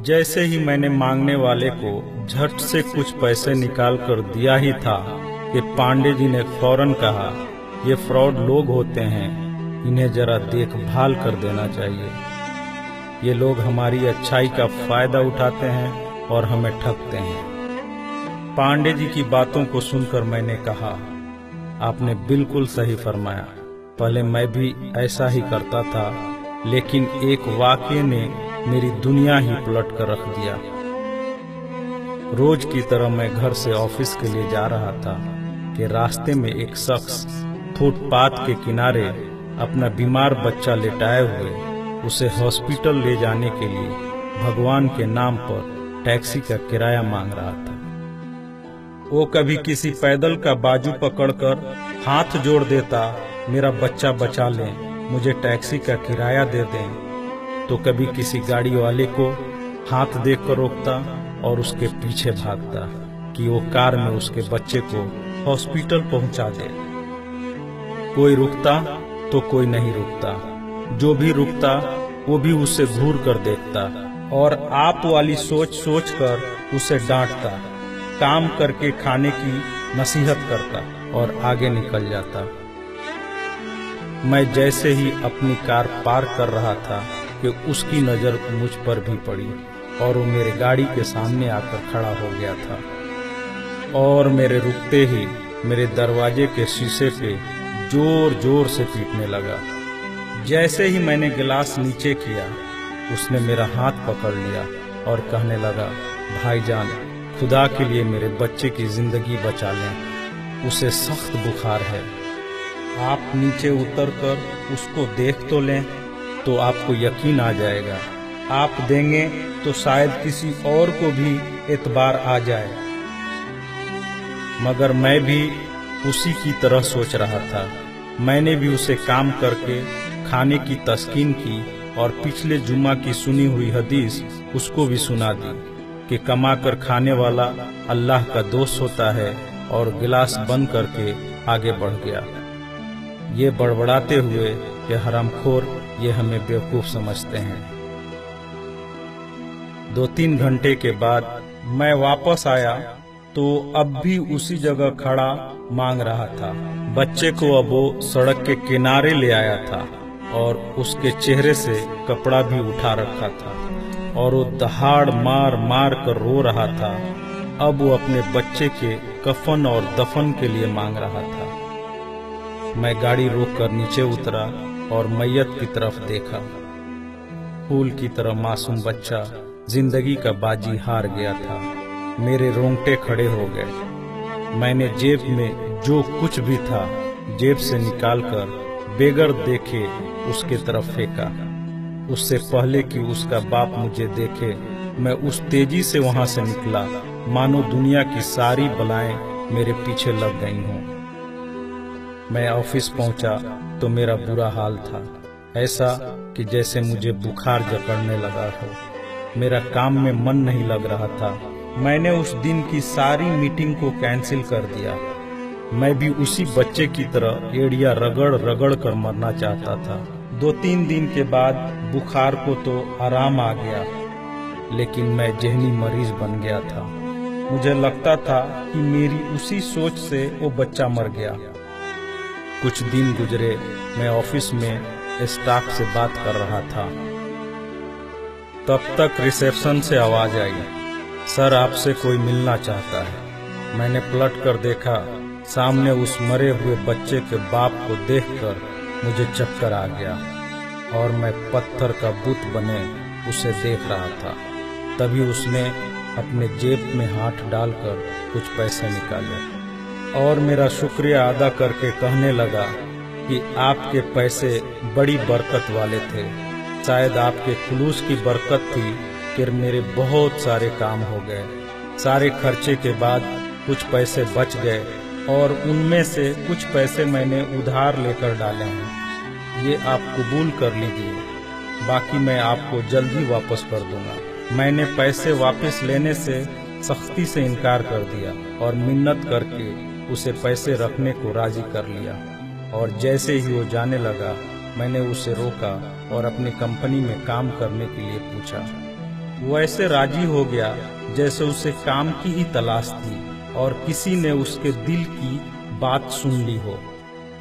जैसे ही मैंने मांगने वाले को झट से कुछ पैसे निकाल कर दिया ही था कि पांडे जी ने फौरन कहा, ये फ्रॉड लोग होते हैं, इन्हें जरा देखभाल कर देना चाहिए। ये लोग हमारी अच्छाई का फायदा उठाते हैं और हमें ठगते हैं। पांडे जी की बातों को सुनकर मैंने कहा, आपने बिल्कुल सही फरमाया। पहले मैं भी ऐसा ही करता था, लेकिन एक वाक़ये ने मेरी दुनिया ही पलट कर रख दिया। रोज की तरह मैं घर से ऑफिस के लिए जा रहा था कि रास्ते में एक शख्स फुटपाथ के किनारे अपना बीमार बच्चा लेटाए हुए उसे हॉस्पिटल ले जाने के लिए भगवान के नाम पर टैक्सी का किराया मांग रहा था। वो कभी किसी पैदल का बाजू पकड़कर हाथ जोड़ देता, मेरा बच्चा बचा लें, मुझे टैक्सी का किराया दे दें, तो कभी किसी गाड़ी वाले को हाथ देकर रोकता और उसके पीछे भागता कि वो कार में उसके बच्चे को हॉस्पिटल पहुंचा दे। कोई रुकता तो कोई नहीं रुकता, जो भी रुकता वो भी उसे घूर कर देखता और आप वाली सोच सोच कर उसे डांटता, काम करके खाने की नसीहत करता और आगे निकल जाता। मैं जैसे ही अपनी कार पार्क कर रहा था कि उसकी नजर मुझ पर भी पड़ी और वो मेरे गाड़ी के सामने आकर खड़ा हो गया था और मेरे रुकते ही मेरे दरवाजे के शीशे पे जोर जोर से पीटने लगा। जैसे ही मैंने गिलास नीचे किया, उसने मेरा हाथ पकड़ लिया और कहने लगा, भाईजान, खुदा के लिए मेरे बच्चे की जिंदगी बचा लें, उसे सख्त बुखार है, आप नीचे उतरकर उसको देख तो लें तो आपको यकीन आ जाएगा, आप देंगे तो शायद किसी और को भी एतबार आ जाए। मगर मैं भी उसी की तरह सोच रहा था। मैंने भी उसे काम करके खाने की तस्कीन की और पिछले जुम्मा की सुनी हुई हदीस उसको भी सुना दी कि कमा कर खाने वाला अल्लाह का दोस्त होता है, और गिलास बंद करके आगे बढ़ गया, ये बड़बड़ाते हुए कि हरामखोर ये हमें बेवकूफ समझते हैं। 2-3 घंटे के बाद मैं वापस आया तो अब भी उसी जगह खड़ा मांग रहा था। बच्चे को अब वो सड़क के किनारे ले आया था और उसके चेहरे से कपड़ा भी उठा रखा था और वो दहाड़ मार मार कर रो रहा था। अब वो अपने बच्चे के कफन और दफन के लिए मांग रहा था। मैं गाड़ी रोककर नीचे उतरा और मैयत की तरफ देखा। फूल की तरह मासूम बच्चा जिंदगी का बाजी हार गया था। मेरे रोंगटे खड़े हो गए। मैंने जेब में जो कुछ भी था जेब से निकालकर बेगर देखे उसके तरफ फेंका। उससे पहले कि उसका बाप मुझे देखे, मैं उस तेजी से वहां से निकला मानो दुनिया की सारी बलाएं मेरे पीछे लग गई हों। मैं ऑफिस पहुंचा तो मेरा बुरा हाल था, ऐसा कि जैसे मुझे बुखार जकड़ने लगा हो। मेरा काम में मन नहीं लग रहा था। मैंने उस दिन की सारी मीटिंग को कैंसिल कर दिया। मैं भी उसी बच्चे की तरह एड़िया रगड़ रगड़ कर मरना चाहता था। 2-3 दिन के बाद बुखार को तो आराम आ गया, लेकिन मैं जहनी मरीज बन गया था। मुझे लगता था कि मेरी उसी सोच से वो बच्चा मर गया। कुछ दिन गुजरे, मैं ऑफिस में स्टाफ से बात कर रहा था। तब तक रिसेप्शन से आवाज आई, सर आपसे कोई मिलना चाहता है। मैंने पलट कर देखा, सामने उस मरे हुए बच्चे के बाप को देखकर मुझे चक्कर आ गया और मैं पत्थर का बुत बने उसे देख रहा था। तभी उसने अपने जेब में हाथ डालकर कुछ पैसे निकाले और मेरा शुक्रिया अदा करके कहने लगा कि आपके पैसे बड़ी बरकत वाले थे। शायद आपके खुलूस की बरकत थी कि मेरे बहुत सारे काम हो गए। सारे खर्चे के बाद कुछ पैसे बच गए और उनमें से कुछ पैसे मैंने उधार लेकर डाले हैं। ये आप कबूल कर लीजिए, बाकी मैं आपको जल्द ही वापस कर दूंगा। मैंने पैसे वापस लेने से सख्ती से इनकार कर दिया और मिन्नत करके उसे पैसे रखने को राजी कर लिया। और जैसे ही वो जाने लगा, मैंने उसे रोका और अपनी कंपनी में काम करने के लिए पूछा। वो ऐसे राजी हो गया जैसे उसे काम की ही तलाश थी और किसी ने उसके दिल की बात सुन ली हो।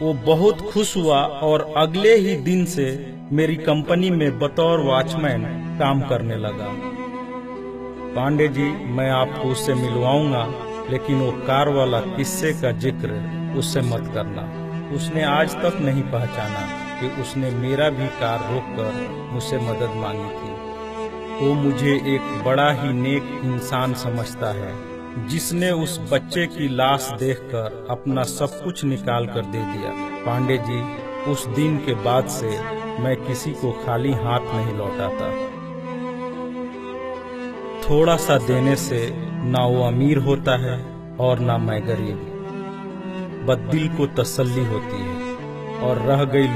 वो बहुत खुश हुआ और अगले ही दिन से मेरी कंपनी में बतौर वॉचमैन काम करने लगा। पांडे जी, मैं आपको उससे मिलवाऊंगा, लेकिन वो कार वाला किस्से का जिक्र उससे मत करना। उसने आज तक नहीं पहचाना कि उसने मेरा भी कार रोककर मुझसे मदद मांगी थी। वो मुझे एक बड़ा ही नेक इंसान समझता है, जिसने उस बच्चे की लाश देखकर अपना सब कुछ निकाल कर दे दिया। पांडे जी, उस दिन के बाद से मैं किसी को खाली हाथ नहीं लौटाता। थोड़ा सा देने से ना वो अमीर होता है और ना मैं गरीब। बस दिल को तसल्ली होती है। और रह गई